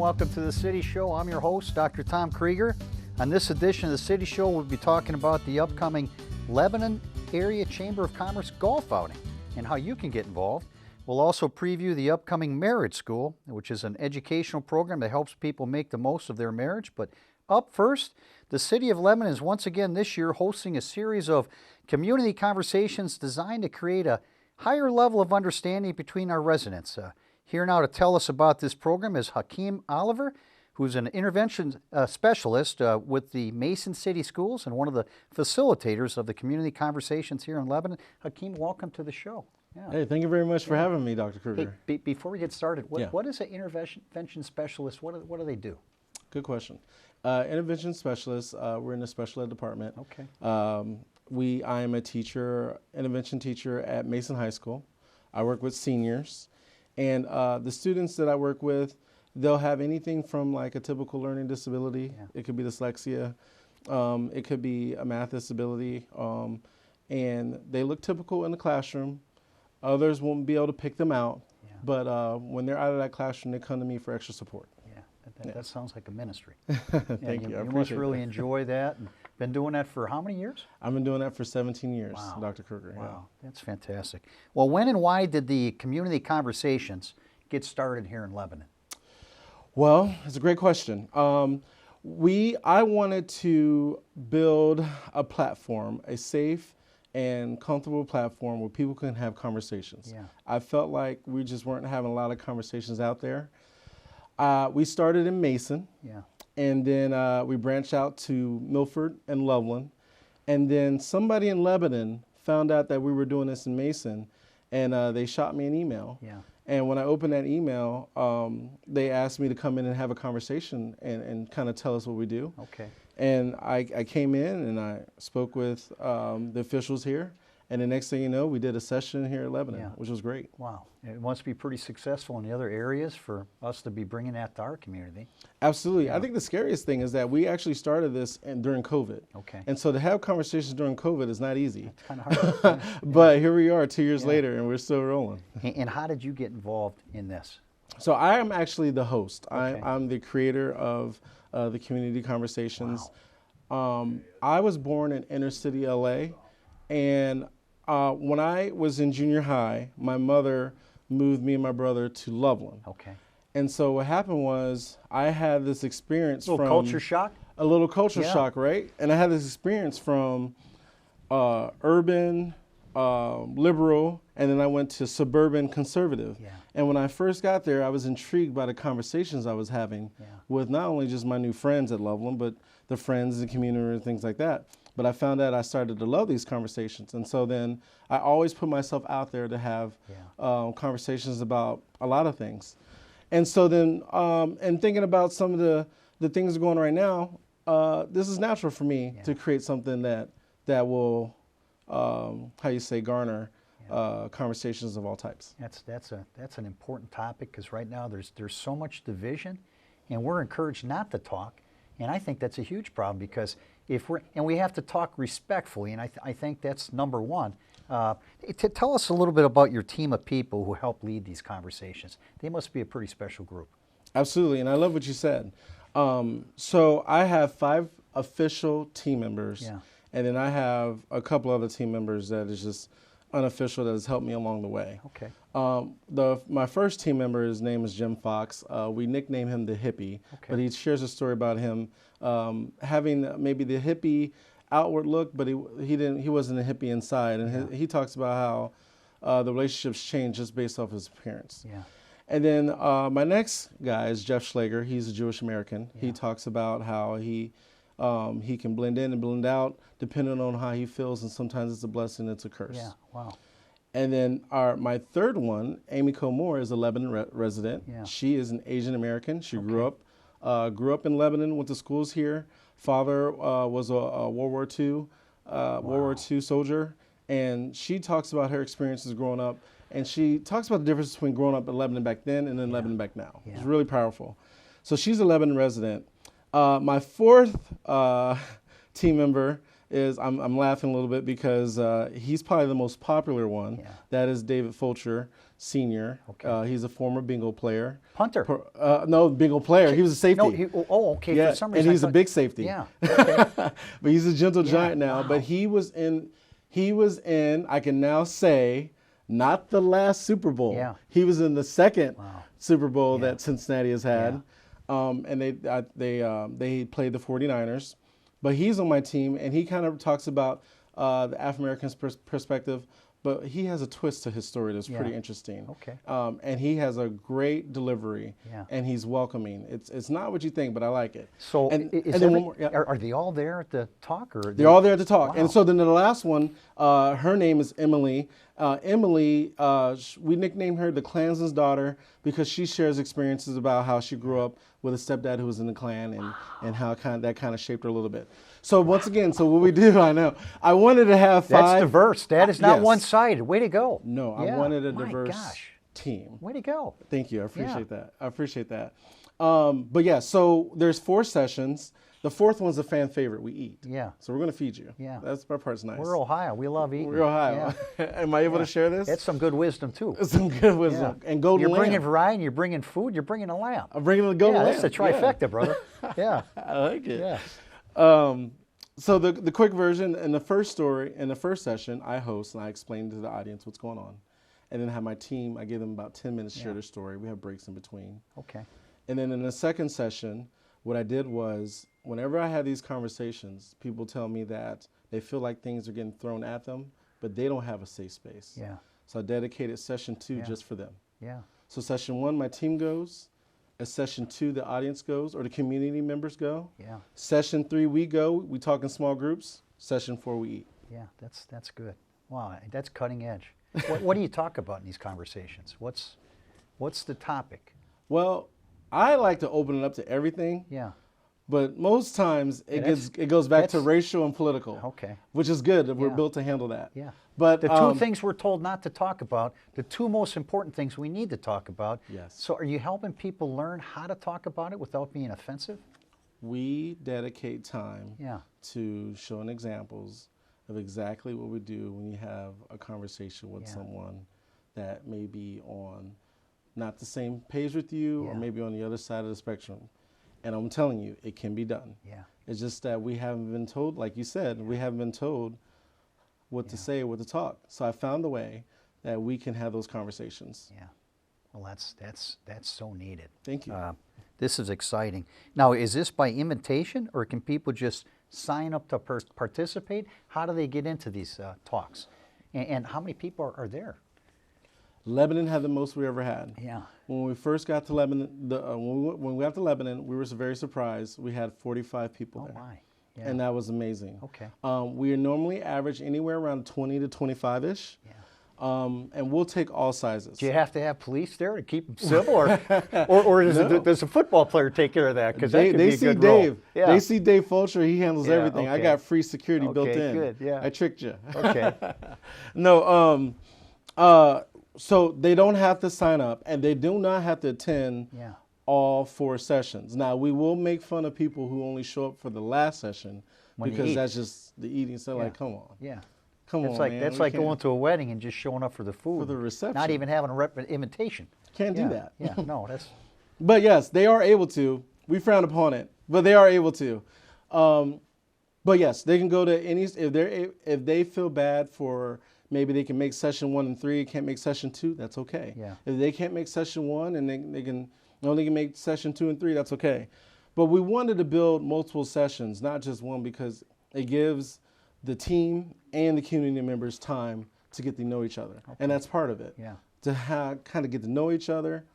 welcome to the City Show. I'm your host, Dr. Tom Krieger. On this edition of the City Show, we'll be talking about the upcoming Lebanon Area Chamber of Commerce golf outing and how you can get involved. We'll also preview the upcoming Marriage School, which is an educational program that helps people make the most of their marriage. But up first, the City of Lebanon is once again this year hosting a series of community conversations designed to create a higher level of understanding between our residents. Here now to tell us about this program is Hakim Oliver, who's an intervention specialist with the Mason City Schools and one of the facilitators of the community conversations here in Lebanon. Hakim, welcome to the show. Yeah. Hey, thank you very much for having me, Dr. Krieger. Hey, before we get started, what is an intervention specialist? What do they do? Good question. Intervention specialists, we're in the special ed department. Okay. I am a teacher, intervention teacher at Mason High School. I work with seniors. And the students that I work with, they'll have anything from like a typical learning disability. Yeah. It could be dyslexia. It could be a math disability. And they look typical in the classroom. Others won't be able to pick them out. Yeah. But when they're out of that classroom, they come to me for extra support. That sounds like a ministry. Thank you. You must really enjoy that. And been doing that for how many years? I've been doing that for 17 years, wow. Dr. Krieger. Wow, that's fantastic. Well, when and why did the community conversations get started here in Lebanon? Well, it's a great question. I wanted to build a platform, a safe and comfortable platform where people can have conversations. Yeah. I felt like we just weren't having a lot of conversations out there. We started in Mason, and then we branched out to Milford and Loveland, and then somebody in Lebanon found out that we were doing this in Mason, and they shot me an email. Yeah. And when I opened that email, they asked me to come in and have a conversation and kind of tell us what we do. Okay. And I came in and I spoke with the officials here. And the next thing you know, we did a session here at Lebanon, which was great. Wow. It must be pretty successful in the other areas for us to be bringing that to our community. Absolutely. Yeah. I think the scariest thing is that we actually started this during COVID. Okay. And so to have conversations during COVID is not easy. It's kind of hard. But here we are 2 years later, and we're still rolling. And how did you get involved in this? So I am actually the host. Okay. I'm the creator of the community conversations. Wow. I was born in inner city LA, and when I was in junior high, my mother moved me and my brother to Loveland. Okay. And so what happened was I had this experience from... A little culture shock? A little culture shock, right? And I had this experience from urban, liberal, and then I went to suburban conservative. Yeah. And when I first got there, I was intrigued by the conversations I was having with not only just my new friends at Loveland, but the friends in the community and things like that. But I found out I started to love these conversations. And so then I always put myself out there to have conversations about a lot of things. And so then, and thinking about some of the things going on right now, this is natural for me to create something that will, garner conversations of all types. That's an important topic, because right now there's so much division, and we're encouraged not to talk. And I think that's a huge problem, because we have to talk respectfully, and I think that's number one. Tell us a little bit about your team of people who help lead these conversations. They must be a pretty special group. Absolutely, and I love what you said. So I have 5 official team members, and then I have a couple other team members that is just unofficial that has helped me along the way. Okay. My first team member, his name is Jim Fox. We nickname him the hippie, but he shares a story about him having maybe the hippie outward look, but he wasn't a hippie inside. And he talks about how the relationships change just based off his appearance. Yeah. And then my next guy is Jeff Schlager. He's a Jewish American. Yeah. He talks about how he can blend in and blend out depending on how he feels, and sometimes it's a blessing, it's a curse. Yeah, wow. And then my third one, Amy Moore, is a Lebanon resident. Yeah. She is an Asian American. She grew up in Lebanon, went to schools here. Father was a World War II soldier, and she talks about her experiences growing up, and she talks about the difference between growing up in Lebanon back then and then Lebanon back now. Yeah. It's really powerful. So she's a Lebanon resident. My fourth team member is I'm laughing a little bit because he's probably the most popular one. Yeah. That is David Fulcher, Sr. Okay. He's a former bingo player. Punter. No, bingo player. He was a safety. No, okay. Yeah, For some reason, and he's a big safety. Yeah. Okay. But he's a gentle giant now. Wow. But he was in. I can now say, not the last Super Bowl. Yeah. He was in the second Super Bowl Yeah. that Cincinnati has had. And they played the 49ers. But he's on my team, and he kind of talks about the African American's perspective, but he has a twist to his story that's pretty interesting. Okay. And he has a great delivery, and he's welcoming. It's not what you think, but I like it. So, are they all there at the talk, or they're all there to talk? Wow. And so then the last one, her name is Emily. Emily, we nicknamed her the Klansman's daughter because she shares experiences about how she grew up with a stepdad who was in the Klan and how that kind of shaped her a little bit. So once again, so what we do, I wanted to have 5. That's diverse. That is not one-sided. Way to go. No, I wanted a diverse team. Way to go. Thank you. I appreciate that. But yeah, so there's 4 sessions. The 4th one's a fan favorite. We eat. Yeah. So we're going to feed you. Yeah. That's my part's nice. We're Ohio. We love eating. We're Ohio. Yeah. Am I able to share this? It's some good wisdom, too. Some good wisdom. Yeah. And golden You're lamb. bringing variety, you're bringing food, you're bringing a lamb. I'm bringing the golden lamb. That's the trifecta, brother. Yeah. I like it. Yeah. So the quick version, in the first session, I host and I explain to the audience what's going on. And then I have my team, I give them about 10 minutes to share their story. We have breaks in between. Okay. And then in the second session, what I did was, whenever I have these conversations, people tell me that they feel like things are getting thrown at them, but they don't have a safe space. Yeah. So I dedicated session 2 just for them. Yeah. So session 1, my team goes. At session 2, the audience goes, or the community members go. Yeah. Session 3, we go. We talk in small groups. Session 4, we eat. Yeah, that's good. Wow, that's cutting edge. What do you talk about in these conversations? What's the topic? Well, I like to open it up to everything. Yeah. But most times it goes back to racial and political. Okay. Which is good. We're built to handle that. Yeah. But the 2 things we're told not to talk about, the 2 most important things we need to talk about. Yes. So are you helping people learn how to talk about it without being offensive? We dedicate time Yeah. to showing examples of exactly what we do when you have a conversation with someone that may be on not the same page with you or maybe on the other side of the spectrum. And I'm telling you, it can be done. Yeah. It's just that we haven't been told, like you said, we haven't been told what to say or what to talk. So I found a way that we can have those conversations. Yeah. Well, that's so needed. Thank you. This is exciting. Now, is this by invitation, or can people just sign up to participate? How do they get into these talks? And how many people are there? Lebanon had the most we ever had. Yeah. When we first got to Lebanon, when we got to Lebanon, we were very surprised. We had 45 people there. Oh my. Yeah. And that was amazing. Okay. We are normally average anywhere around 20 to 25-ish. Yeah. And we'll take all sizes. Do you have to have police there to keep them civil, or does a football player take care of that? Because that could be a good role. Yeah. They see Dave Fulcher. He handles everything. I okay. got free security built in. Good. Yeah. I tricked you. Okay. No. So they don't have to sign up, and they do not have to attend all 4 sessions. Now, we will make fun of people who only show up for the last session because that's just the eating. So, like, come on. Yeah. Come on, man. That's like going to a wedding and just showing up for the food. For the reception. Not even having an invitation. Can't do that. Yeah, no, that's... But yes, they are able to. We frown upon it, but they are able to. But yes, they can go to any, if they feel bad for, maybe they can make session 1 and 3, can't make session 2, that's okay. Yeah. If they can't make session 1 and they can only make session 2 and 3, that's okay. But we wanted to build multiple sessions, not just one, because it gives the team and the community members time to get to know each other. Okay. And that's part of it. Yeah. To kind of get to know each other,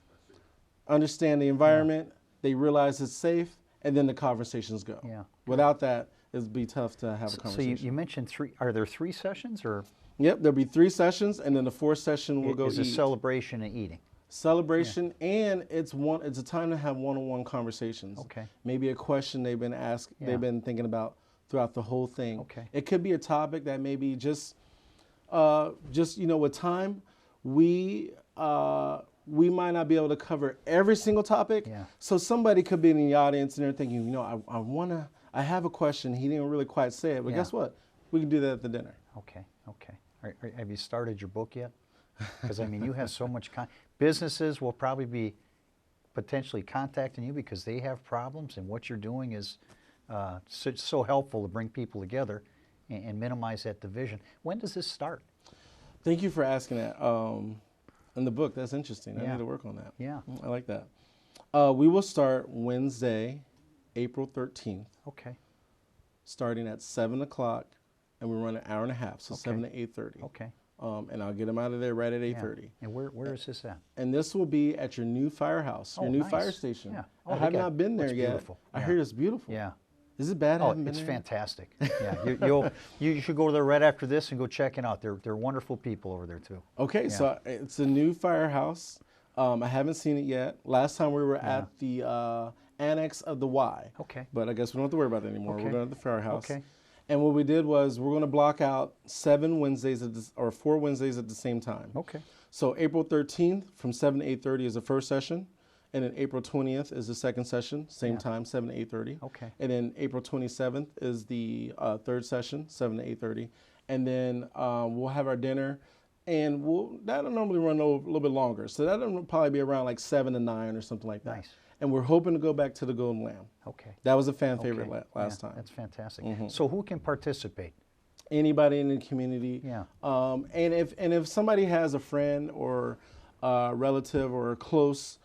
understand the environment, they realize it's safe, and then the conversations go. Yeah. Without that, it'd be tough to have a conversation. So you mentioned 3, are there 3 sessions or? Yep, there'll be 3 sessions, and then the 4th session will go eat. It's a celebration and eating. Celebration, and it's a time to have one-on-one conversations. Okay. Maybe a question they've been asked, they've been thinking about throughout the whole thing. Okay. It could be a topic that maybe just with time, we might not be able to cover every single topic. Yeah. So somebody could be in the audience and they're thinking, I have a question. He didn't really quite say it, but guess what? we can do that at the dinner. Okay, okay. Have you started your book yet? Because, I mean, you have so much, businesses will probably be potentially contacting you because they have problems, and what you're doing is so helpful to bring people together and minimize that division. When does this start? Thank you for asking that. In the book, that's interesting. I Yeah. need to work on that. Yeah. I like that. We will start Wednesday, April 13th, Okay, starting at 7 o'clock, and we run an hour and a half, so Okay. 7 to 8:30. okay. And I'll get them out of there right at Yeah. 8:30. And where is this at? And this will be at your new firehouse, your Oh, new nice. fire station. Yeah. I Oh, have they not been there it's yet. beautiful. I Yeah. heard it's beautiful. Yeah. Is it bad? I Oh, haven't been it's there? fantastic. Yeah, you should go there right after this and go check it out. They're wonderful people over there too. Okay, Yeah. so it's a new firehouse. I haven't seen it yet. Last time we were at the annex of the Y. Okay. But I guess we don't have to worry about that anymore. Okay. We're going to the firehouse. Okay. And what we did was we're going to block out 4 Wednesdays at the same time. Okay. So April 13th from 7 to 8:30 is the first session. And then April 20th is the second session, same Yeah. time, 7 to 8:30. Okay. And then April 27th is the third session, 7 to 8:30. And then we'll have our dinner, and that'll normally run a little bit longer. So that'll probably be around like 7 to 9 or something like that. Nice. And we're hoping to go back to the Golden Lamb. Okay. That was a fan favorite Okay. last Yeah, time. That's fantastic. Mm-hmm. So who can participate? Anybody in the community. Yeah. And if somebody has a friend or a relative or a close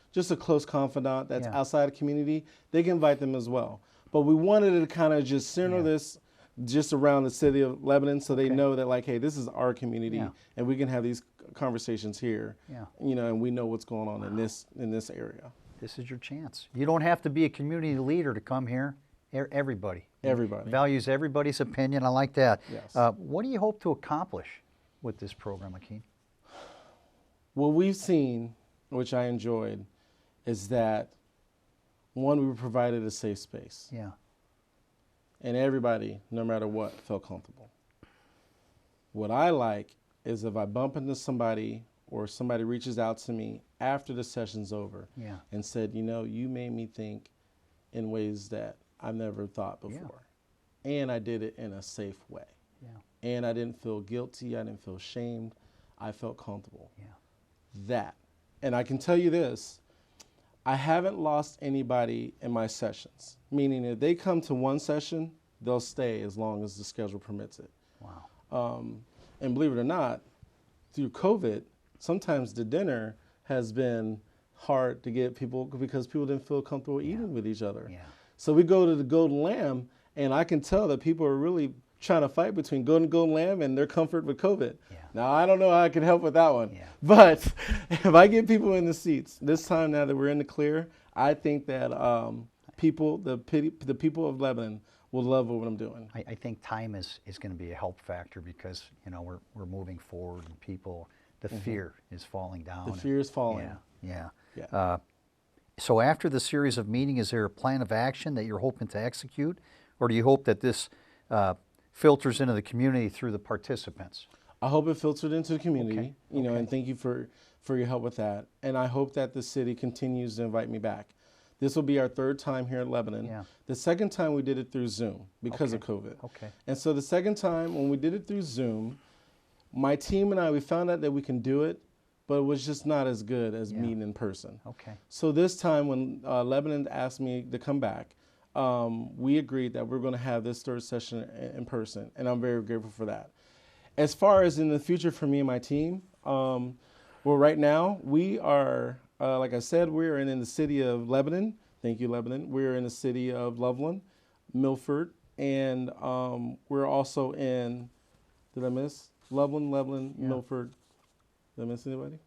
confidant that's Yeah. outside the community, they can invite them as well. But we wanted to kind of just center Yeah. this just around the city of Lebanon, so they Okay. know that, like, hey, this is our community, Yeah. and we can have these conversations here. Yeah. And we know what's going on in this area. This is your chance. You don't have to be a community leader to come here. Everybody. Everybody. Values everybody's opinion. I like that. Yes. What do you hope to accomplish with this program, Hakim? What we've seen, which I enjoyed, is that, one, we provided a safe space. Yeah. And everybody, no matter what, felt comfortable. What I like is if I bump into somebody or somebody reaches out to me after the session's over Yeah. and said, you made me think in ways that I've never thought before. And I did it in a safe way. Yeah. And I didn't feel guilty. I didn't feel shamed. I felt comfortable. Yeah. That. And I can tell you this, I haven't lost anybody in my sessions, meaning if they come to one session, they'll stay as long as the schedule permits it. Wow. And believe it or not, through COVID, sometimes the dinner has been hard to get people because people didn't feel comfortable eating with each other. Yeah. So we go to the Golden Lamb, and I can tell that people are really trying to fight between Golden Lamb and their comfort with COVID. Yeah. Now, I don't know how I can help with that one. Yeah. But if I get people in the seats, this time now that we're in the clear, I think that the people of Lebanon will love what I'm doing. I think time is going to be a help factor because, we're moving forward and people, the fear is falling down. The fear is falling. Yeah. Yeah. So after the series of meetings, is there a plan of action that you're hoping to execute? Or do you hope that this filters into the community through the participants? I hope it filtered into the community, Okay. and thank you for your help with that. And I hope that the city continues to invite me back. This will be our third time here in Lebanon. Yeah. The second time we did it through Zoom because of COVID. Okay. And so the second time when we did it through Zoom, my team and I, we found out that we can do it, but it was just not as good as meeting in person. Okay. So this time when Lebanon asked me to come back, we agreed that we're going to have this third session in person, and I'm very grateful for that. As far as in the future for me and my team, well, right now we are, like I said, we're in the city of Lebanon. Thank you, Lebanon. We're in the city of Loveland, Milford, and we're also in, did I miss? Loveland, Yeah. Milford. Did I miss anybody?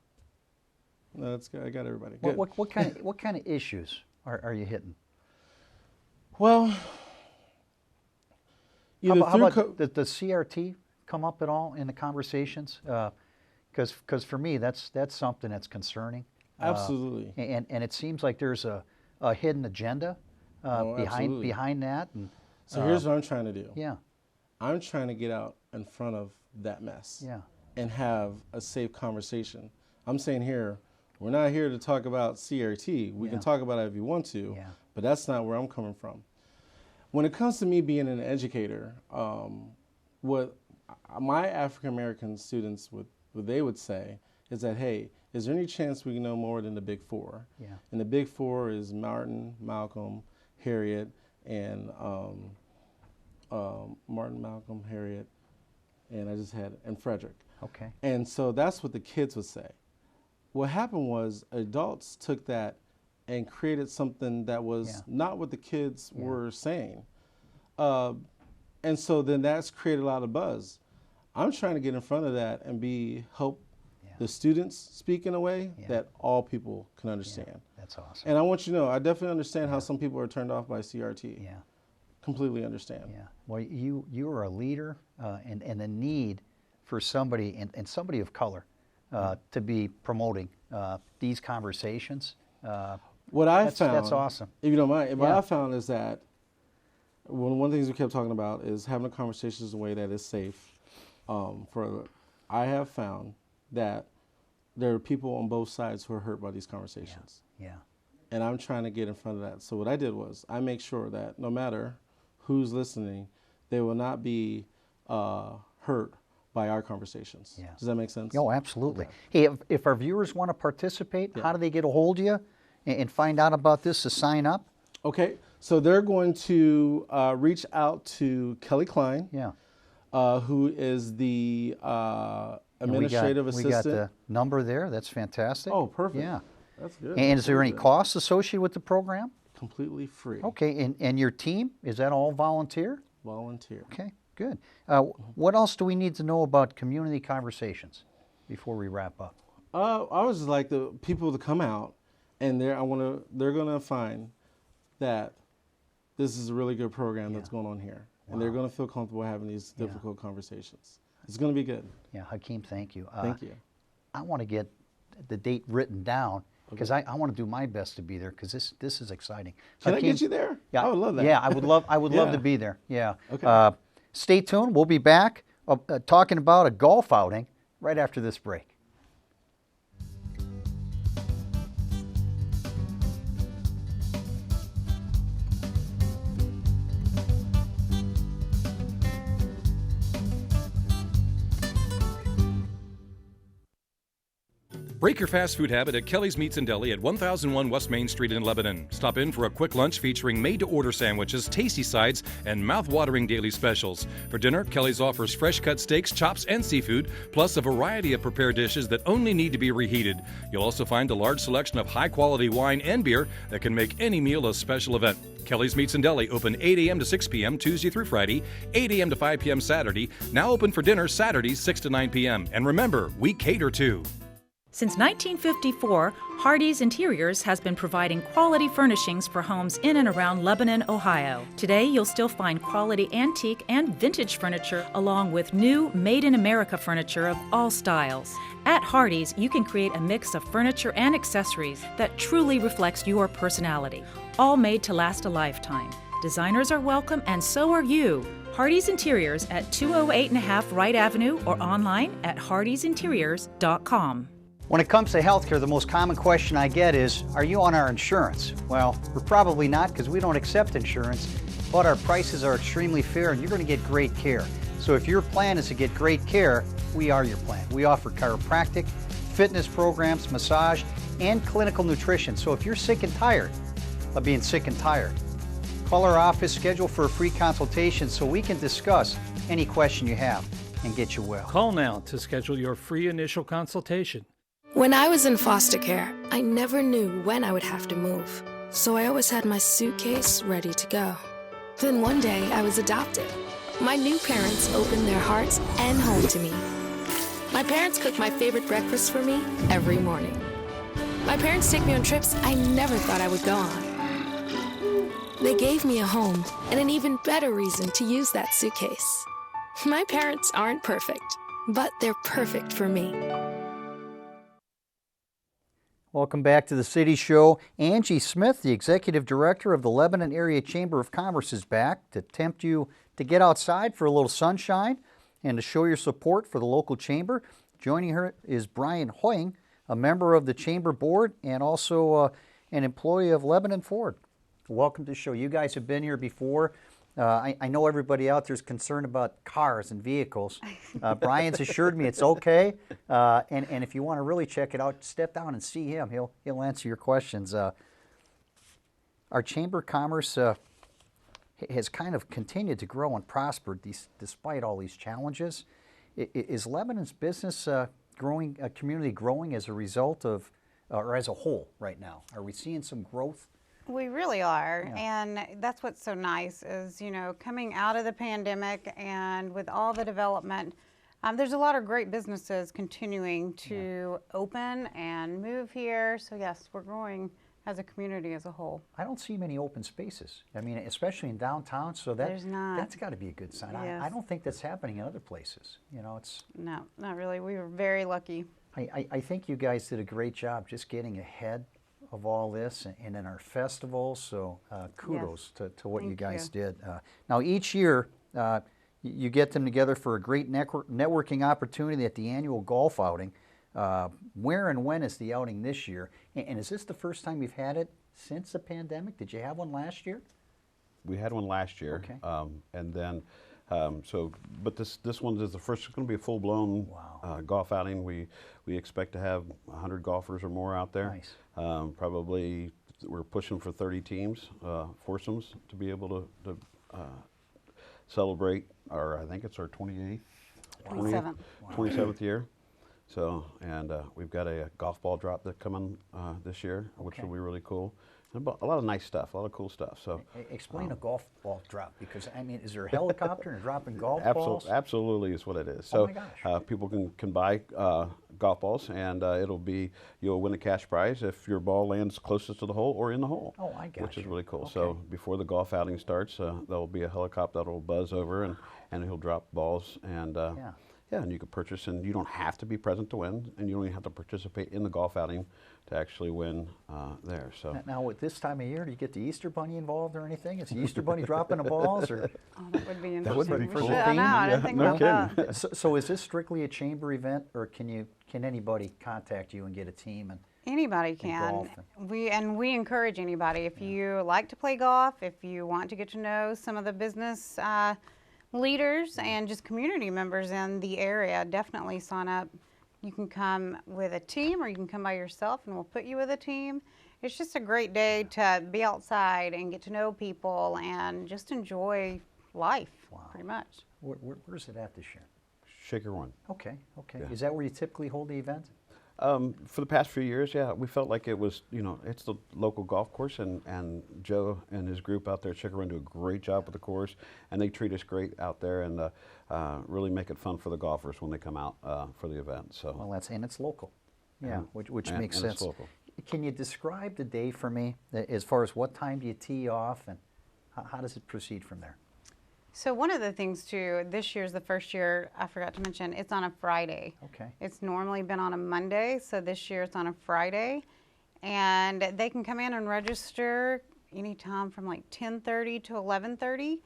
No, that's good. I got everybody. What kind of issues are you hitting? Well, How about the CRT come up at all in the conversations? Because for me, that's something that's concerning. Absolutely. And it seems like there's a hidden agenda absolutely. behind that. And, So here's what I'm trying to do. yeah, I'm trying to get out in front of that mess yeah, and have a safe conversation. I'm saying here, we're not here to talk about CRT. We can Yeah. talk about it if you want to, Yeah. but that's not where I'm coming from. When it comes to me being an educator, what my African American students what they would say is that, hey, is there any chance we can know more than the big four? Yeah. And the big four is Martin, Malcolm, Harriet, and Martin, Malcolm, Harriet, and and Frederick. Okay. And so that's what the kids would say. What happened was adults took that and created something that was not what the kids were saying. And so then that's created a lot of buzz. I'm trying to get in front of that and help the students speak in a way that all people can understand. Yeah, that's awesome. And I want you to know, I definitely understand how some people are turned off by CRT. Yeah. Completely understand. Yeah. Well, you are a leader and the need for somebody, and somebody of color, to be promoting these conversations. What I found, that's awesome. if you don't mind, what I found is that one of the things we kept talking about is having the conversations in a way that is safe. I have found that there are people on both sides who are hurt by these conversations. Yeah. And I'm trying to get in front of that. So what I did was I make sure that no matter who's listening, they will not be hurt by our conversations. Yeah. Does that make sense? Oh, absolutely. Okay. Hey, if our viewers want to participate, how do they get a hold of you and find out about this to sign up? Okay, so they're going to reach out to Kelly Klein, who is the administrative assistant. We got the number there. That's fantastic. Oh, perfect. Yeah. That's good. And is there any costs associated with the program? Completely free. Okay, and your team, is that all volunteer? Volunteer. Okay, good. What else do we need to know about community conversations before we wrap up? I would just like the people to come out, and they're going to find that this is a really good program that's going on here. And they're going to feel comfortable having these difficult conversations. It's going to be good. Yeah, Hakim, thank you. Thank you. I want to get the date written down because I want to do my best to be there because this is exciting. Can Hakim, I get you there? Yeah, I would love that. Yeah, I would love to be there. Yeah. Okay. Stay tuned. We'll be back talking about a golf outing right after this break. Break your fast food habit at Kelly's Meats and Deli at 1001 West Main Street in Lebanon. Stop in for a quick lunch featuring made-to-order sandwiches, tasty sides, and mouth-watering daily specials. For dinner, Kelly's offers fresh-cut steaks, chops, and seafood, plus a variety of prepared dishes that only need to be reheated. You'll also find a large selection of high-quality wine and beer that can make any meal a special event. Kelly's Meats and Deli, open 8 a.m. to 6 p.m. Tuesday through Friday, 8 a.m. to 5 p.m. Saturday, now open for dinner Saturdays 6 to 9 p.m. And remember, we cater too. Since 1954, Hardy's Interiors has been providing quality furnishings for homes in and around Lebanon, Ohio. Today, you'll still find quality antique and vintage furniture along with new made-in-America furniture of all styles. At Hardy's, you can create a mix of furniture and accessories that truly reflects your personality, all made to last a lifetime. Designers are welcome and so are you. Hardy's Interiors at 208.5 Wright Avenue or online at hardysinteriors.com. When it comes to healthcare, the most common question I get is, are you on our insurance? Well, we're probably not because we don't accept insurance, but our prices are extremely fair and you're going to get great care. So if your plan is to get great care, we are your plan. We offer chiropractic, fitness programs, massage, and clinical nutrition. So if you're sick and tired of being sick and tired, call our office, schedule for a free consultation so we can discuss any question you have and get you well. Call now to schedule your free initial consultation. When I was in foster care, I never knew when I would have to move, so I always had my suitcase ready to go. Then one day, I was adopted. My new parents opened their hearts and home to me. My parents cook my favorite breakfast for me every morning. My parents take me on trips I never thought I would go on. They gave me a home and an even better reason to use that suitcase. My parents aren't perfect, but they're perfect for me. Welcome back to the City Show. Angie Smith, the Executive Director of the Lebanon Area Chamber of Commerce, is back to tempt you to get outside for a little sunshine and to show your support for the local chamber. Joining her is Bryan Hoying, a member of the Chamber Board and also an employee of Lebanon Ford. Welcome to the show. You guys have been here before. I know everybody out there is concerned about cars and vehicles. Bryan's assured me it's okay. And if you want to really check it out, step down and see him. He'll answer your questions. Our Chamber of Commerce has kind of continued to grow and prosper despite all these challenges. Is Lebanon's business community growing as a result of, or as a whole right now? Are we seeing some growth? We really are, Yeah. and that's what's so nice is, you know, coming out of the pandemic and with all the development, there's a lot of great businesses continuing to open and move here. So yes, we're growing as a community as a whole. I don't see many open spaces. I mean, especially in downtown, so There's not. that's got to be a good sign. Yes. I don't think that's happening in other places. You know, it's. No, not really. We were very lucky. I think you guys did a great job just getting ahead of all this and in our festivals, so kudos to what you Thank guys you. did. Now each year you get them together for a great networking opportunity at the annual golf outing. Where and when is the outing this year? And is this the first time you've had it since the pandemic? Did you have one last year? We had one last year, Okay. and then but this one is the first. It's going to be a full-blown Wow. golf outing. We expect to have 100 golfers or more out there. Nice. Probably we're pushing for 30 teams, foursomes, to be able to celebrate our. I think it's our 28th, 27th. 27th year. So, and we've got a golf ball drop that coming this year, which Okay. will be really cool. And a lot of nice stuff, a lot of cool stuff. So, Explain a golf ball drop, because I mean, is there a helicopter and dropping golf balls? absolutely is what it is. Oh So, my gosh. people can buy golf balls, and you'll win a cash prize if your ball lands closest to the hole or in the hole. Oh, I got Which is you. really cool. Okay. So before the golf outing starts, there'll be a helicopter that'll buzz over, and he'll drop balls, and Yeah. and you can purchase, and you don't have to be present to win, and you don't even have to participate in the golf outing to actually win there. So. Now, at this time of year, do you get the Easter Bunny involved or anything? Is the Easter Bunny dropping the balls? Or Oh, that would be interesting. That would be We cool. should- I know, I didn't Yeah, think no about that. so is this strictly a chamber event, or can anybody contact you and get a team? And Anybody can. golf. We encourage anybody. If you like to play golf, if you want to get to know some of the business leaders and just community members in the area, definitely sign up. You can come with a team, or you can come by yourself, and we'll put you with a team. It's just a great day to be outside and get to know people and just enjoy life, pretty much. where's it at this year? Shaker One. Okay. Yeah. Is that where you typically hold the event? For the past few years, yeah, we felt like it was, it's the local golf course, and Joe and his group out there at Shaker Run do a great job with the course, and they treat us great out there, and really make it fun for the golfers when they come out for the event. So. Well, it's local. Yeah, And- which and- makes and sense. it's local. Can you describe the day for me, as far as what time do you tee off, and how does it proceed from there? So one of the things too, this year's the first year, I forgot to mention, it's on a Friday. Okay. It's normally been on a Monday, so this year it's on a Friday. And they can come in and register anytime from like 10:30 to 11:30.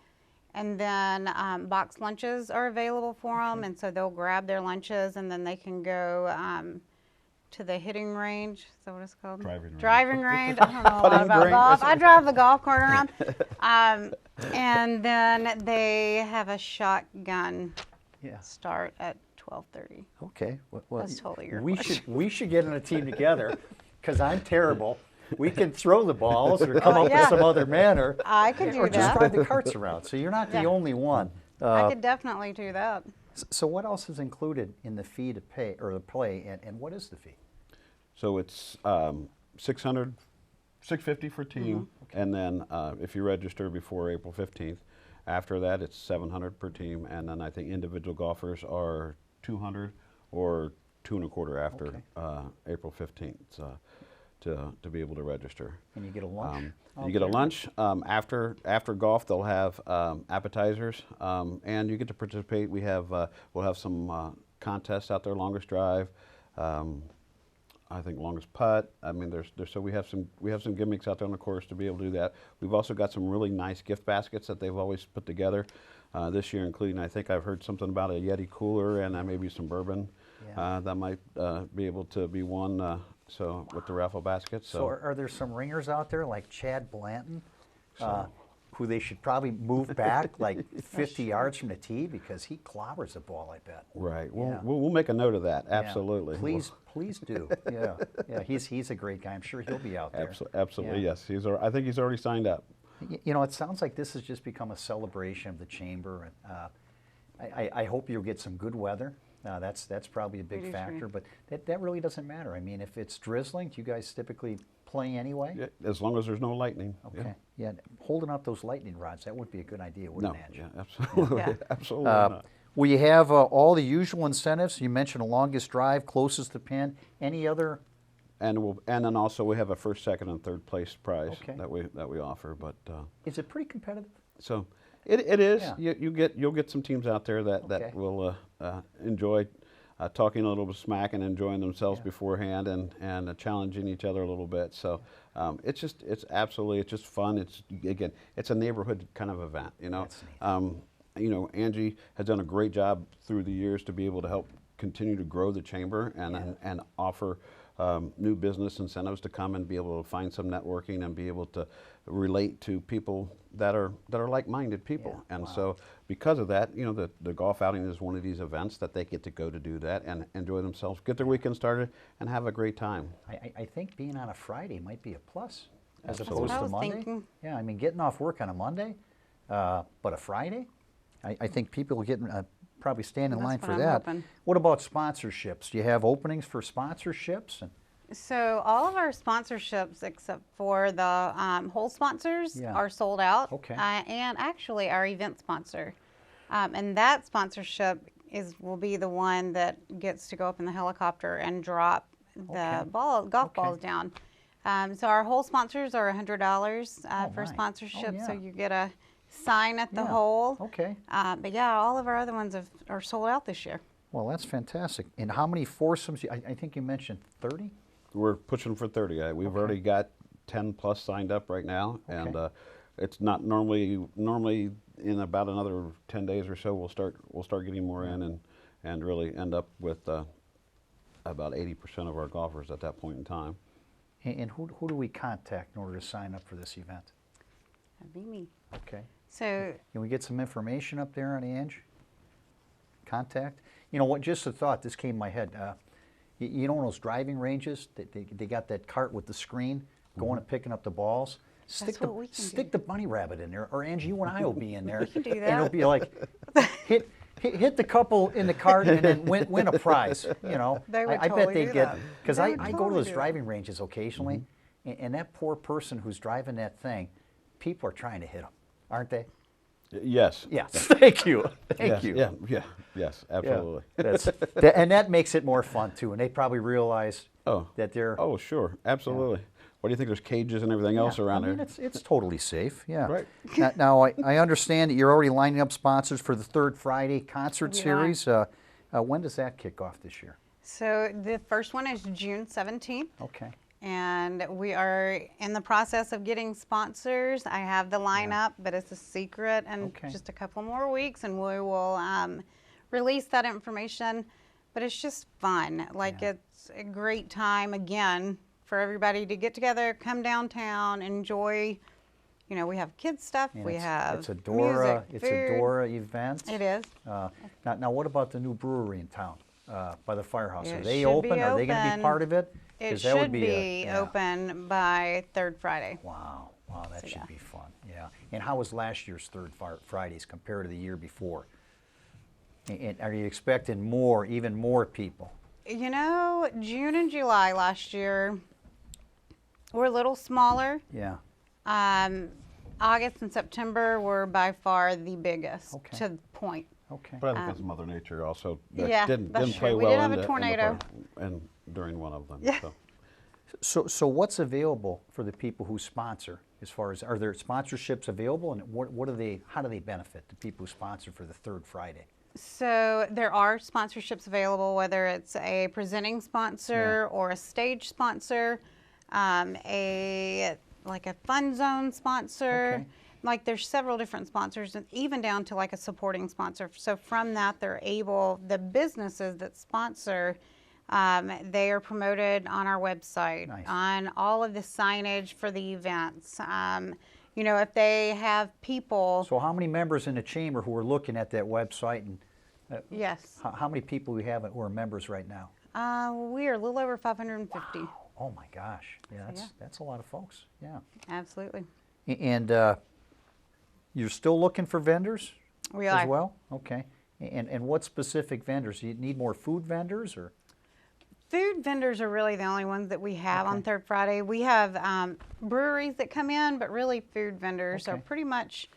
And then box lunches are available for them, and so they'll grab their lunches, and then they can go to the hitting range. Is that what it's called? Driving range. Driving range. I don't know a lot Putting about green. golf. I drive the golf cart around. And then they have a shotgun Yeah. start at 12:30. Okay. Well, That's totally your we question. we should get in a team together, because I'm terrible. We can throw the balls or come up yeah. with some other manner, I could do or just that. drive the carts around. So you're not the Yeah. only one. I could definitely do that. So what else is included in the fee to pay, or the play, and what is the fee? So it's $650 for team, and then if you register before April 15th, after that it's $700 per team, and then I think individual golfers are $200 or $225 after April 15th to be able to register. And you get a lunch? You get a lunch after golf. They'll have appetizers, and you get to participate. We'll have some contests out there. Longest drive, I think longest putt. I mean, so we have some gimmicks out there on the course to be able to do that. We've also got some really nice gift baskets that they've always put together this year, including, I think I've heard something about a Yeti cooler and maybe some bourbon that might be able to be won. So with the raffle baskets. So are there some ringers out there like Chad Blanton, who they should probably move back like 50 yards from the tee because he clobbers the ball, I bet. Right. Yeah. We'll make a note of that. Yeah. Absolutely. Please do. Yeah. Yeah. He's a great guy. I'm sure he'll be out there. Absolutely. Yeah. Yes. I think he's already signed up. You know, it sounds like this has just become a celebration of the chamber. I hope you'll get some good weather. That's probably a big factor, but that really doesn't matter. I mean, if it's drizzling, do you guys typically play anyway? Yeah, as long as there's no lightning. Okay. Yeah. Holding up those lightning rods, that would be a good idea, wouldn't it, Angie? Yeah, absolutely. Yeah. Absolutely not. Well, you have all the usual incentives. You mentioned the longest drive, closest to pin. Any other? And then also we have a first, second, and third place prize Okay. that we offer. But Is it pretty competitive? so it is. Yeah. You'll get some teams out there that Okay. will enjoy talking a little bit smack and enjoying themselves beforehand and challenging each other a little bit. So it's just fun. It's a neighborhood kind of event. You know. That's neat. Angie has done a great job through the years to be able to help continue to grow the chamber and offer new business incentives to come and be able to find some networking and be able to relate to people that are like-minded people. Yeah, And wow. so because of that, the golf outing is one of these events that they get to go to do that and enjoy themselves, get their weekend started, and have a great time. I think being on a Friday might be a plus as Absolutely. opposed That's what I to was Monday. thinking. Yeah, I mean, getting off work on a Monday, but a Friday, I think people will get probably stand in That's line what for I'm that. hoping. What about sponsorships? Do you have openings for sponsorships? So all of our sponsorships, except for the whole sponsors, Yeah. are sold out. Okay. And actually, our event sponsor, and that sponsorship will be the one that gets to go up in the helicopter and drop the Okay. golf Okay. balls down. So our whole sponsors are $100 Oh, for my. sponsorship. Oh, So yeah. you get a sign at the Yeah. hole. Okay. But yeah, all of our other ones are sold out this year. Well, that's fantastic. And how many foursomes? I think you mentioned 30? We're pushing for 30. We've already got 10 plus signed up right now, and it's not normally in about another 10 days or so we'll start getting more in and really end up with about 80% of our golfers at that point in time. And who do we contact in order to sign up for this event? That'd be me. Okay. So Can we get some information up there on Angie? Contact? You know what, just a thought, this came in my head. You know those driving ranges, they got that cart with the screen going and picking up the balls? Stick what we can do. the bunny rabbit in there, or Angie, you and I will be in there. can do And it'll that. be like, hit the couple in the cart and then win a prize, you know? They would I bet totally they do get, that. because They I would go to totally those do that. driving ranges occasionally, and that poor person who's driving that thing, people are trying to hit them, aren't they? Yes. Yes, thank you, thank Yes, you. yes, absolutely. And that makes it more fun too, and they probably realize that they're. Oh, sure, absolutely. What do you think? There's cages and everything else around I mean, there. it's totally safe. Yeah. Right. Now I understand that you're already lining up sponsors for the Third Friday concert We are. series. When does that kick off this year? So the first one is June 17th. Okay. And we are in the process of getting sponsors. I have the lineup, but it's a secret, and Okay. just a couple more weeks, and we will release that information. But it's just fun. Like, it's a great time, again, for everybody to get together, come downtown, enjoy. You know, we have kids stuff, And we have it's a Dora. music, It's a food. Dora event. It is. Now what about the new brewery in town by the firehouse? Are It they should open? be Are they going to be open. part of it? It 'Cause that would should be yeah. open by Third Friday. Wow, that So, should yeah. be fun. Yeah. And how was last year's Third Fridays compared to the year before? And are you expecting even more people? You know, June and July last year were a little smaller. Yeah. August and September were by far the biggest to the point. Okay. But I think that's Mother Nature also that yeah, didn't that's play true. We well did have a in the tornado. part- and during one of them. Yeah. So what's available for the people who sponsor? As far as, are there sponsorships available, and how do they benefit the people who sponsor for the Third Friday? So there are sponsorships available, whether it's a presenting sponsor or a stage sponsor, a fun zone sponsor. Okay. Like, there's several different sponsors, and even down to like a supporting sponsor. So from that, the businesses that sponsor, they are promoted on our website, Nice. on all of the signage for the events. you know, if they have people. So how many members in the chamber who are looking at that website, and Yes. how many people we have who are members right now? We are a little over 550. Wow. Oh my gosh. Yeah, that's a lot of folks. Yeah. Absolutely. And you're still looking for vendors We as are. well? Okay. And what specific vendors? Do you need more food vendors or? Food vendors are really the only ones that we have on Third Friday. We have breweries that come in, but really food vendors are pretty much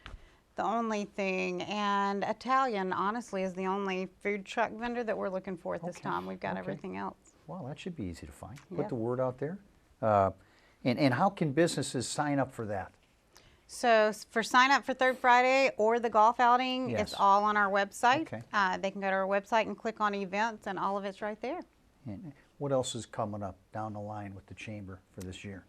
the only thing. And Italian, honestly, is the only food truck vendor that we're looking for at this time. We've got everything else. Well, that should be easy to find. Yeah. Put the word out there. And how can businesses sign up for that? So for sign up for Third Friday or the golf outing, it's all on our website. Okay. They can go to our website and click on events, and all of it's right there. And what else is coming up down the line with the chamber for this year?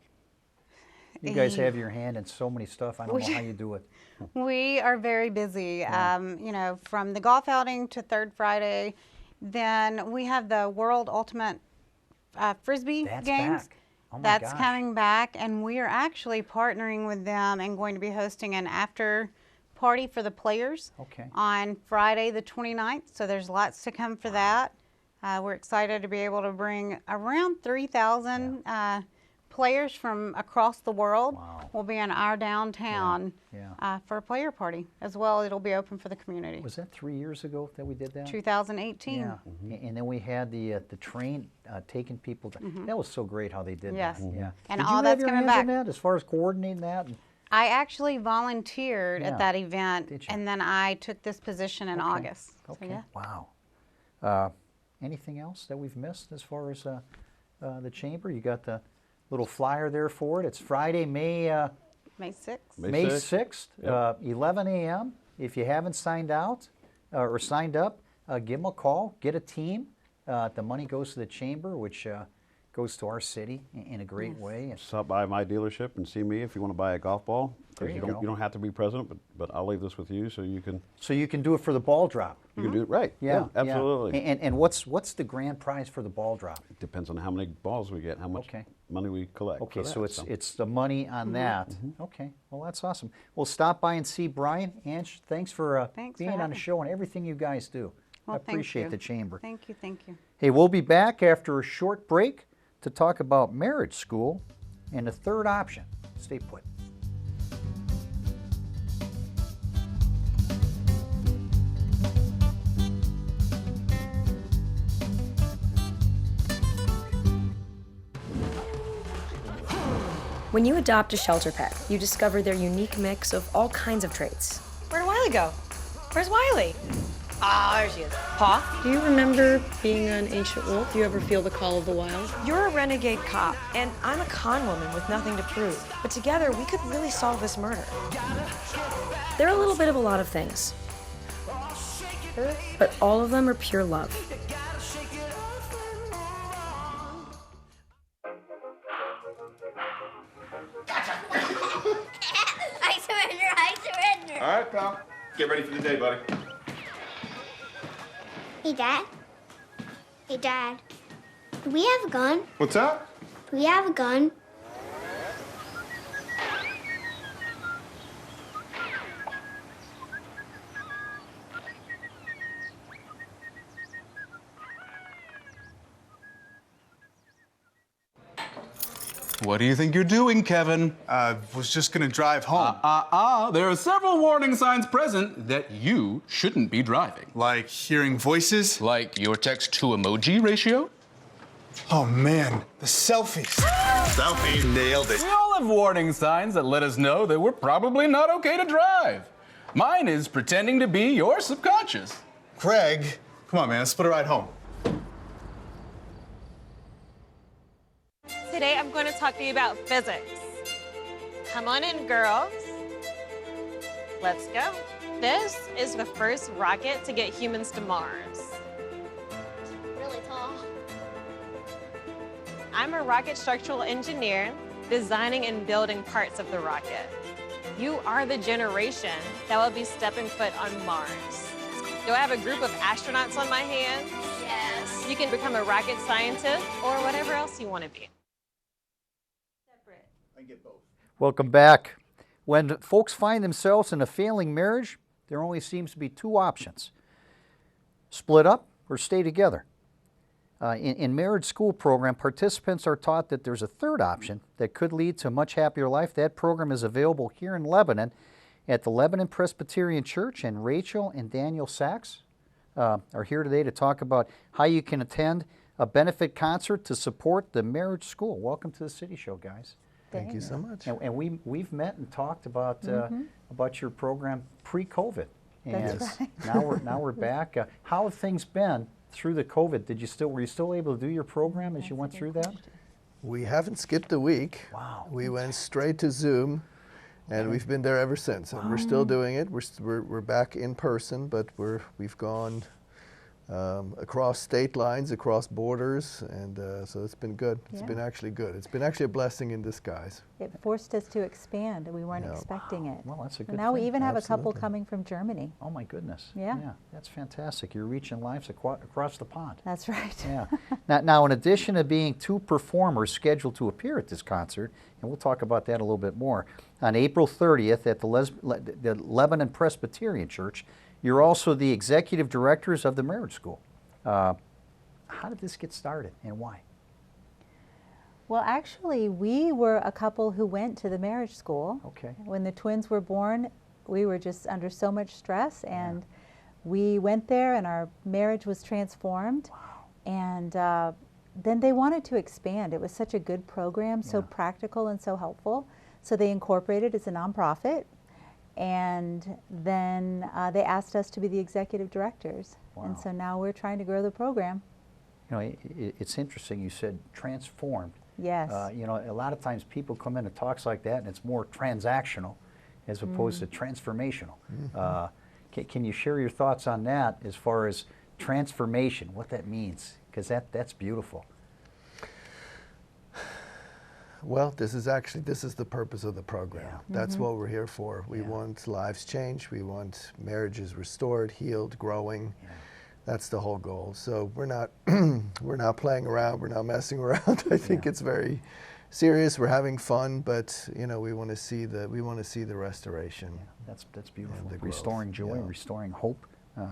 You guys have your hand in so many stuff. I don't know how you do it. We are very busy. You know, from the golf outing to Third Friday, then we have the World Ultimate Frisbee That's Games. back. Oh my That's gosh. coming back, and we are actually partnering with them and going to be hosting an after party for the players on Friday the 29th. So there's lots to come for that. We're excited to be able to bring around 3,000 players from across the world. Will be in our downtown for a player party as well. It'll be open for the community. Was that 3 years ago that we did that? 2018. Yeah. And then we had the train taking people. That was so great how they did that. Yeah. And did all you that's have your coming hands in back. that as far as coordinating that? I actually volunteered at that event, Did you? and then I took this position in August. Okay. So, yeah. Wow. Anything else that we've missed as far as the chamber? You got the little flyer there for it. It's Friday, May 6th. May 6th, 11 a.m. If you haven't signed out or signed up, give them a call. Get a team. The money goes to the chamber, which goes to our city in a great way. Stop by my dealership and see me if you want to buy a golf ball. There you You go. don't have to be president, but I'll leave this with you so you can. So you can do it for the ball drop. You can do it right. Yeah, absolutely. And what's the grand prize for the ball drop? It depends on how many balls we get, how much money we collect. Okay, for so that, it's the money on that. Okay, well that's awesome. We'll stop by and see Bryan. Ange, thanks for being on the show and everything you guys do. Well, I appreciate the chamber. Thank you, thank you. Hey, we'll be back after a short break to talk about marriage school and the third option. Stay put. When you adopt a shelter pet, you discover their unique mix of all kinds of traits. Where'd Wiley go? Where's Wiley? Ah, there she is. Paw? Do you remember being an ancient wolf? Do you ever feel the call of the wild? You're a renegade cop, and I'm a con woman with nothing to prove. But together, we could really solve this murder. They're a little bit of a lot of things, but all of them are pure love. I surrender, I surrender. All right, pal. Get ready for the day, buddy. Hey, Dad. Hey, Dad. Do we have a gun? What's up? Do we have a gun? What do you think you're doing, Kevin? Was just gonna drive home. There are several warning signs present that you shouldn't be driving. Like hearing voices? Like your text-to-emoji ratio? Oh man, the selfies. Selfie, nailed it. We all have warning signs that let us know that we're probably not okay to drive. Mine is pretending to be your subconscious. Craig, come on, man, let's split a ride home. Today, I'm going to talk to you about physics. Come on in, girls. Let's go. This is the first rocket to get humans to Mars. Really tall. I'm a rocket structural engineer, designing and building parts of the rocket. You are the generation that will be stepping foot on Mars. Do I have a group of astronauts on my hands? Yes. You can become a rocket scientist or whatever else you want to be. Welcome back. When folks find themselves in a failing marriage, there only seems to be two options: split up or stay together. In marriage school program, participants are taught that there's a third option that could lead to a much happier life. That program is available here in Lebanon at the Lebanon Presbyterian Church, and Rachel and Daniel Sachs are here today to talk about how you can attend a benefit concert to support the marriage school. Welcome to the City Show, guys. Thank you so much. And we've met and talked about your program pre-COVID, and That's right. now we're back. How have things been through the COVID? Were you still able to do your program as you went through that? We haven't skipped a week. Wow. We went straight to Zoom, and we've been there ever since. And we're still doing it. We're back in person, but we've gone across state lines, across borders, and so it's been good. It's been actually good. It's been actually a blessing in disguise. It forced us to expand, and we weren't expecting it. Well, that's a So good now we thing. even have a couple coming from Germany. Oh my goodness. Yeah. That's fantastic. You're reaching lives across the pond. That's right. Yeah. Now, in addition to being two performers scheduled to appear at this concert, and we'll talk about that a little bit more, on April 30th at the Lebanon Presbyterian Church, you're also the executive directors of the marriage school. How did this get started, and why? Well, actually, we were a couple who went to the marriage school. Okay. When the twins were born, we were just under so much stress, and we went there, and our marriage was transformed. Wow. And then they wanted to expand. It was such a good program, so practical and so helpful. So they incorporated as a nonprofit, and then they asked us to be the executive directors. Wow. And so now we're trying to grow the program. You know, it's interesting. You said transformed. Yes. You know, a lot of times people come into talks like that, and it's more transactional as opposed to transformational. Can you share your thoughts on that as far as transformation, what that means? Because that's beautiful. Well, this is the purpose of the program. Yeah. That's what we're here for. We want lives changed. We want marriages restored, healed, growing. Yeah. That's the whole goal. So we're not we're not playing around. We're not messing around. I think it's very serious. We're having fun, but you know, we want to see the restoration. Yeah, that's beautiful. The restoring growth. joy, restoring hope.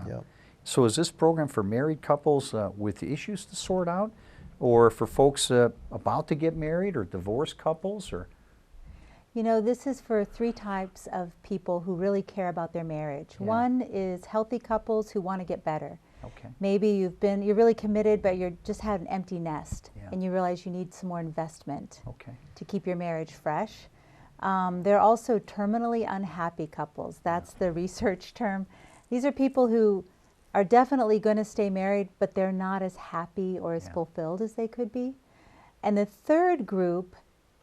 Yep. So is this program for married couples with issues to sort out, or for folks about to get married, or divorced couples, or? You know, this is for three types of people who really care about their marriage. Yeah. One is healthy couples who want to get better. Okay. Maybe you're really committed, but you just had an empty nest, Yeah. and you realize you need some more investment Okay. to keep your marriage fresh. There are also terminally unhappy couples. That's the research term. These are people who are definitely going to stay married, but they're not as happy or as fulfilled as they could be. And the third group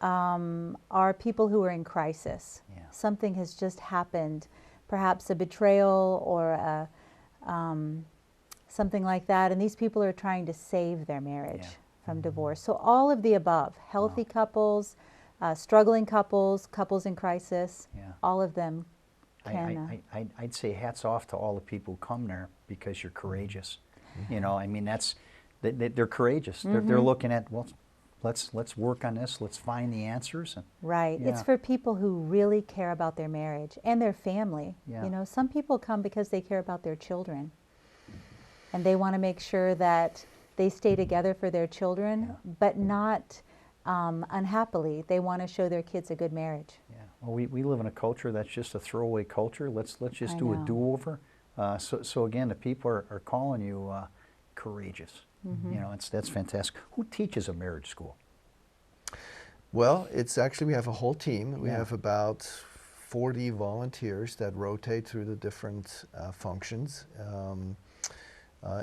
are people who are in crisis. Yeah. Something has just happened, perhaps a betrayal or a, something like that, and these people are trying to save their marriage from divorce. So all of the above, healthy couples, struggling couples, couples in crisis, all of them can. I'd say hats off to all the people who come there, because you're courageous. You know, I mean, they're courageous. They're looking at, well, let's work on this. Let's find the answers. Right. It's for people who really care about their marriage and their family. Yeah. You know, some people come because they care about their children, and they want to make sure that they stay together for their children, but not unhappily. They want to show their kids a good marriage. Yeah. Well, we live in a culture that's just a throwaway culture. Let's just do a do-over. So again, the people are calling you courageous. You know, that's fantastic. Who teaches a marriage school? Well, it's actually, we have a whole team. We have about 40 volunteers that rotate through the different functions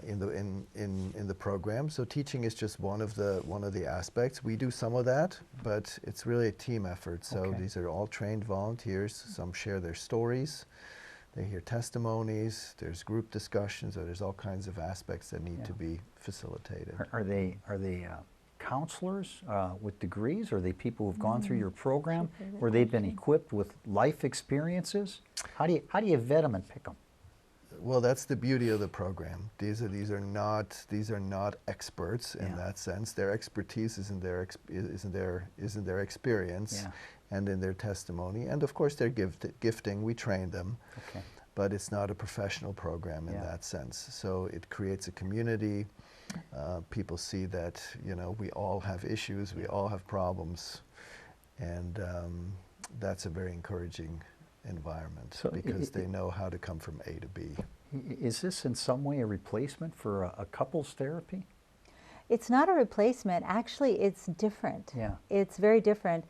in the program. So teaching is just one of the aspects. We do some of that, but it's really a team effort. So these are all trained volunteers. Some share their stories. They hear testimonies. There's group discussions. Or there's all kinds of aspects that need to be facilitated. Are they counselors with degrees? Are they people who've gone through your program, or they've been equipped with life experiences? How do you vet them and pick them? Well, that's the beauty of the program. These are not experts in that sense. Their expertise is in their experience and in their testimony, and of course their gifting. We train them, but it's not a professional program in that sense. So it creates a community. People see that we all have issues, we all have problems, and that's a very encouraging environment because they know how to come from A to B. Is this in some way a replacement for a couples therapy? It's not a replacement. Actually, it's different. Yeah. It's very different.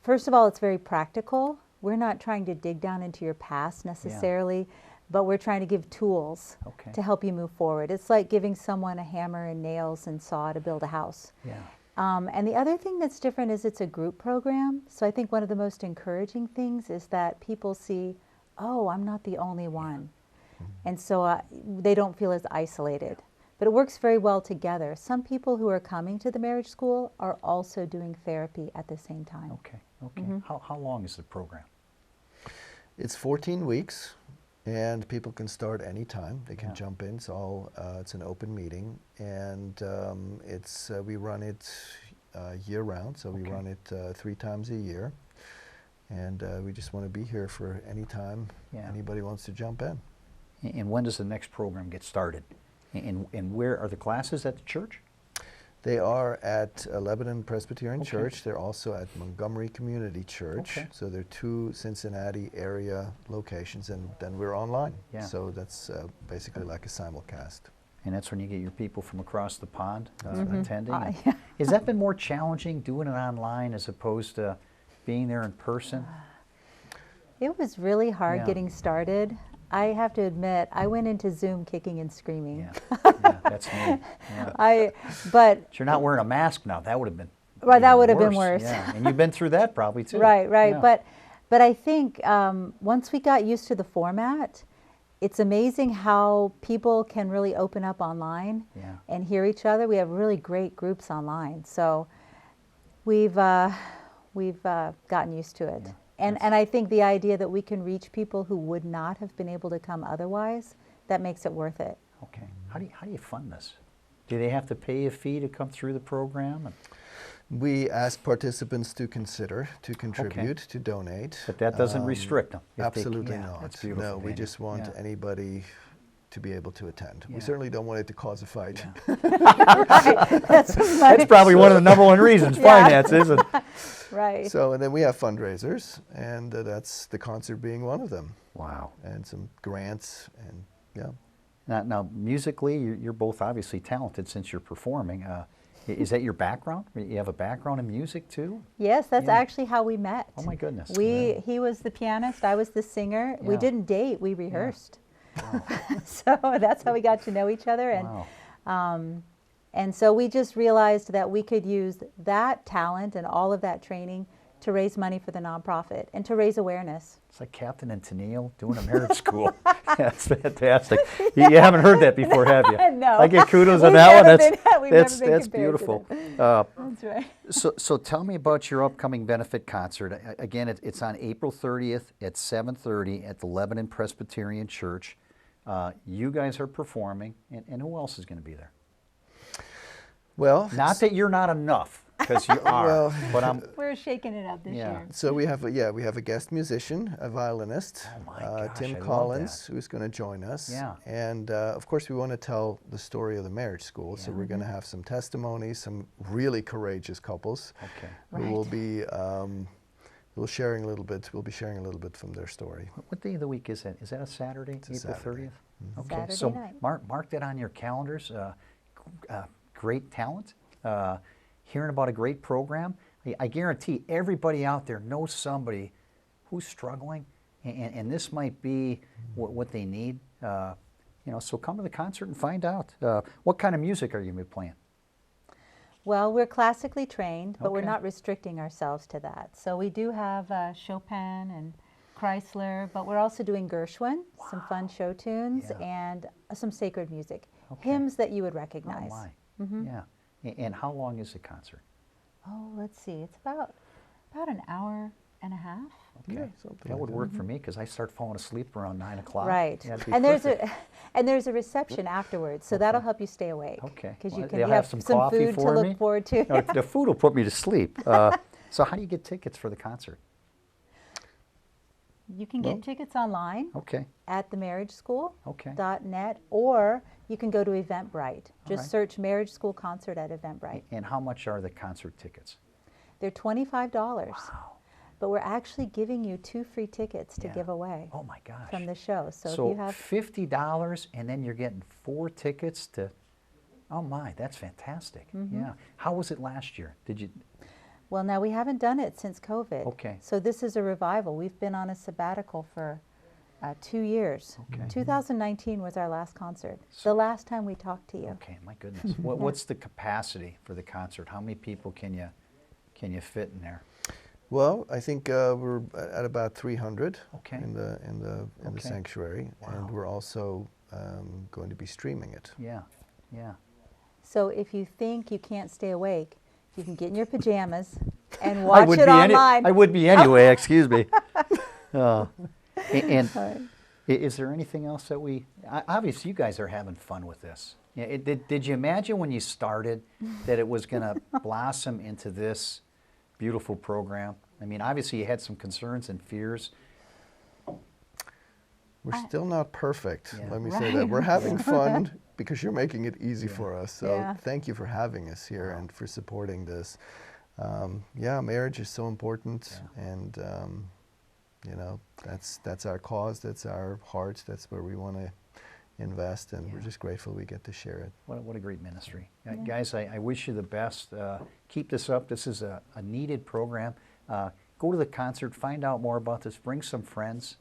First of all, it's very practical. We're not trying to dig down into your past necessarily, but we're trying to give tools to help you move forward. It's like giving someone a hammer and nails and saw to build a house. Yeah. And the other thing that's different is it's a group program. So I think one of the most encouraging things is that people see, oh, I'm not the only one. And so they don't feel as isolated. But it works very well together. Some people who are coming to the marriage school are also doing therapy at the same time. Okay. How long is the program? It's 14 weeks. And people can start anytime. They can jump in. It's an open meeting, and we run it year round. So we run it 3 times a year, and we just want to be here for any time anybody wants to jump in. And when does the next program get started? And where are the classes at the church? They are at Lebanon Presbyterian Church. They're also at Montgomery Community Church. So they're 2 Cincinnati area locations, and then we're online. So that's basically like a simulcast. And that's when you get your people from across the pond attending. Has that been more challenging doing it online as opposed to being there in person? It was really hard getting started. I have to admit, I went into Zoom kicking and screaming. That's me. But you're not wearing a mask now. That would have been that would have been worse. Yeah. And you've been through that probably too. Right. Yeah. But I think once we got used to the format, it's amazing how people can really open up online and hear each other. We have really great groups online, so we've gotten used to it. And I think the idea that we can reach people who would not have been able to come otherwise, that makes it worth it. Okay. How do you fund this? Do they have to pay a fee to come through the program? We ask participants to consider, to contribute, to donate. But that doesn't restrict them? Absolutely not. That's beautiful. No, we just want anybody to be able to attend. We certainly don't want it to cause a fight. That's probably one of the number one reasons, finance, isn't it? Right. So, and then we have fundraisers, and that's the concert being one of them. Wow. And some grants, and Now musically, you're both obviously talented since you're performing. Is that your background? You have a background in music too? Yes, that's actually how we met. Oh my goodness. He was the pianist, I was the singer. We didn't date, we rehearsed. Wow. So that's how we got to know each other. And so we just realized that we could use that talent and all of that training to raise money for the nonprofit and to raise awareness. It's like Captain and Tennille doing a marriage school. That's fantastic. You haven't heard that before, have you? No. I get kudos on that one. That's beautiful. That's right. So tell me about your upcoming benefit concert. Again, it's on April 30th at 7:30 at the Lebanon Presbyterian Church. You guys are performing, and who else is going to be there? Well, not that you're not enough, because you are. But we're shaking it up this year. So we have a guest musician, a violinist, Tim Collins, who's going to join us. Yeah. And of course, we want to tell the story of the marriage school. So we're going to have some testimonies, some really courageous couples who will be. We'll be sharing a little bit from their story. What day of the week is that? Is that a Saturday, it's April Saturday. 30th? Okay, Saturday so night. mark that on your calendars. Great talent. Hearing about a great program. I guarantee everybody out there knows somebody who's struggling, and this might be what they need. So come to the concert and find out. What kind of music are you going to be playing? Well, we're classically trained, but we're not restricting ourselves to that. So we do have Chopin and Chrysler, but we're also doing Gershwin, some fun show tunes, and some sacred music, hymns that you would recognize. Oh my. Yeah. And how long is the concert? Oh, let's see. It's about an hour and a half. Okay, Yeah, something that would like work for me because I start falling asleep around 9 o'clock. Right, Yeah, and there's a reception afterwards, so that'll help you stay awake. Okay, because well, you they'll have some coffee food for to me? look forward to. No, the food will put me to sleep. So how do you get tickets for the concert? You can get tickets online Okay. at Okay. themarriageschool.net, or you can go to Eventbrite. Just right. search Marriage School Concert at Eventbrite. And how much are the concert tickets? They're $25. Wow. But we're actually giving you 2 free tickets to Yeah. give away Oh my gosh. from the show. So if you have $50 and then you're getting 4 tickets to, oh my, that's fantastic. Yeah. How was it last year? Did you? Well, now we haven't done it since COVID. Okay. So this is a revival. We've been on a sabbatical for 2 years. Okay. 2019 was our last concert. The last time we talked to you. Okay, my goodness. What's the capacity for the concert? How many people can you fit in there? Well, I think we're at about 300 Okay. in the sanctuary, Wow. and we're also going to be streaming it. Yeah, yeah. So if you think you can't stay awake, you can get in your pajamas and watch it online. I would be anyway, excuse me. And is there anything else that obviously you guys are having fun with this. Yeah, did you imagine when you started that it was going to blossom into this beautiful program? I mean, obviously you had some concerns and fears. We're still not perfect, Yeah. let me say that. We're having fun because you're making it easy for us. So thank you for having us here and for supporting this. Yeah, marriage is so important, and you know, that's our cause, that's our heart, that's where we want to invest, and we're just grateful we get to share it. What a great ministry. Guys, I wish you the best. Keep this up. This is a needed program. Go to the concert, find out more about this, bring some friends.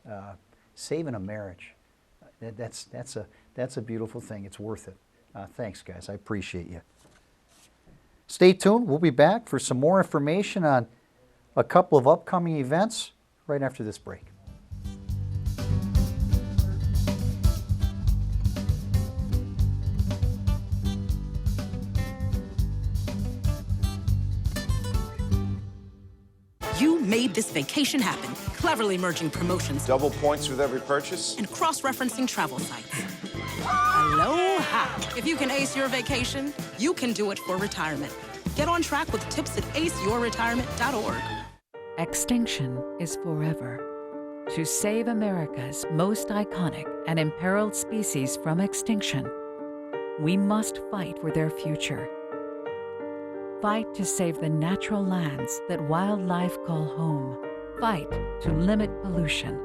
Saving a marriage, that's a beautiful thing. It's worth it. Thanks, guys. I appreciate you. Stay tuned. We'll be back for some more information on a couple of upcoming events right after this break. You made this vacation happen, cleverly merging promotions, Double points with every purchase. and cross-referencing travel sites. Aloha! If you can ace your vacation, you can do it for retirement. Get on track with tips at aceyourretirement.org. Extinction is forever. To save America's most iconic and imperiled species from extinction, we must fight for their future. Fight to save the natural lands that wildlife call home. Fight to limit pollution.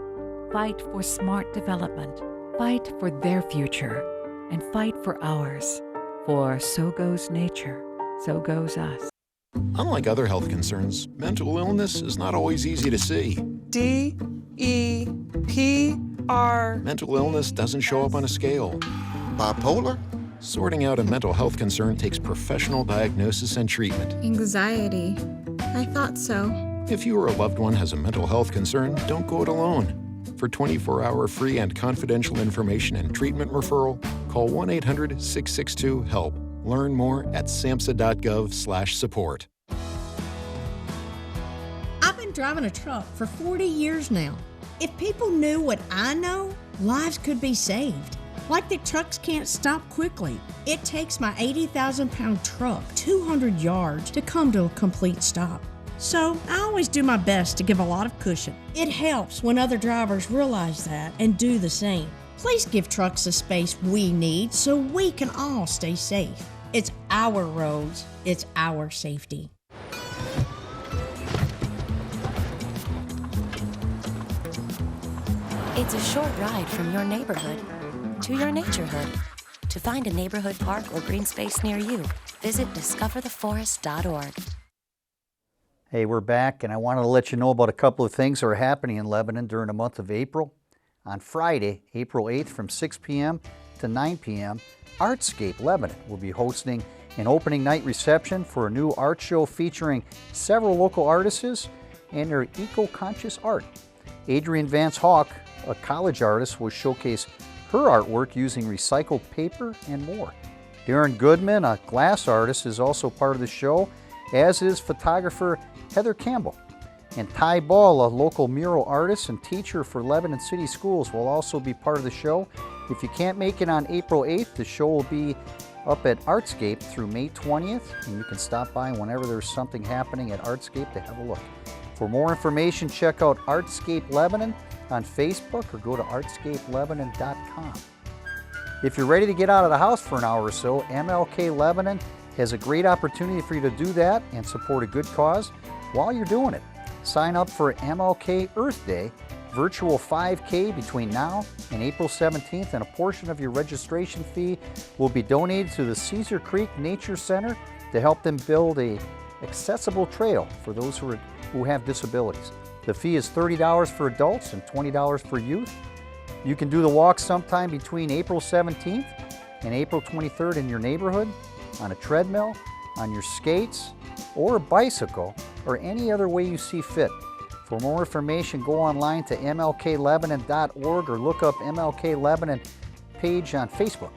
Fight for smart development. Fight for their future. And fight for ours. For so goes nature, so goes us. Unlike other health concerns, mental illness is not always easy to see. D-E-P-R. Mental illness doesn't show up on a scale. Bipolar? Sorting out a mental health concern takes professional diagnosis and treatment. Anxiety. I thought so. If you or a loved one has a mental health concern, don't go it alone. For 24-hour free and confidential information and treatment referral, call 1-800-662-HELP. Learn more at samhsa.gov/support. I've been driving a truck for 40 years now. If people knew what I know, lives could be saved. Like the trucks can't stop quickly. It takes my 80,000-pound truck 200 yards to come to a complete stop. So I always do my best to give a lot of cushion. It helps when other drivers realize that and do the same. Please give trucks the space we need so we can all stay safe. It's our roads, it's our safety. It's a short ride from your neighborhood to your naturehood. To find a neighborhood park or green space near you, visit discovertheforest.org. Hey, we're back, and I wanted to let you know about a couple of things that are happening in Lebanon during the month of April. On Friday, April 8th from 6 p.m. to 9 p.m., Artscape Lebanon will be hosting an opening night reception for a new art show featuring several local artists and their eco-conscious art. Adrienne Vance Hawk, a college artist, will showcase her artwork using recycled paper and more. Darren Goodman, a glass artist, is also part of the show, as is photographer Heather Campbell. And Ty Ball, a local mural artist and teacher for Lebanon City Schools, will also be part of the show. If you can't make it on April 8th, the show will be up at Artscape through May 20th, and you can stop by whenever there's something happening at Artscape to have a look. For more information, check out Artscape Lebanon on Facebook or go to artscapelebanon.com. If you're ready to get out of the house for an hour or so, MLK Lebanon has a great opportunity for you to do that and support a good cause while you're doing it. Sign up for MLK Earth Day virtual 5K between now and April 17th, and a portion of your registration fee will be donated to the Cedar Creek Nature Center to help them build a accessible trail for those who have disabilities. The fee is $30 for adults and $20 for youth. You can do the walk sometime between April 17th and April 23rd in your neighborhood, on a treadmill, on your skates, or a bicycle, or any other way you see fit. For more information, go online to mlklebanon.org or look up MLK Lebanon page on Facebook.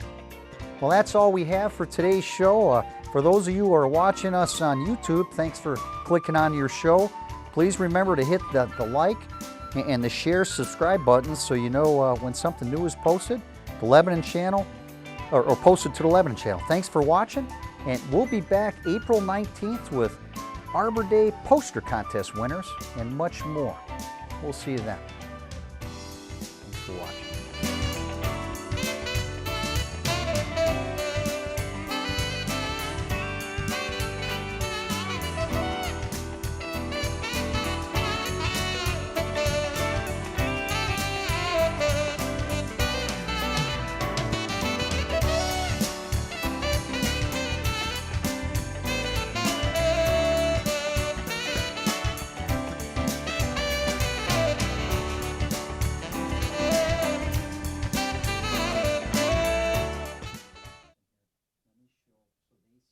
Well, that's all we have for today's show. For those of you who are watching us on YouTube, thanks for clicking on your show. Please remember to hit the like and the share, subscribe buttons so you know when something new is posted, the Lebanon channel, or posted to the Lebanon channel. Thanks for watching, and we'll be back April 19th with Arbor Day poster contest winners and much more. We'll see you then. Thanks for watching.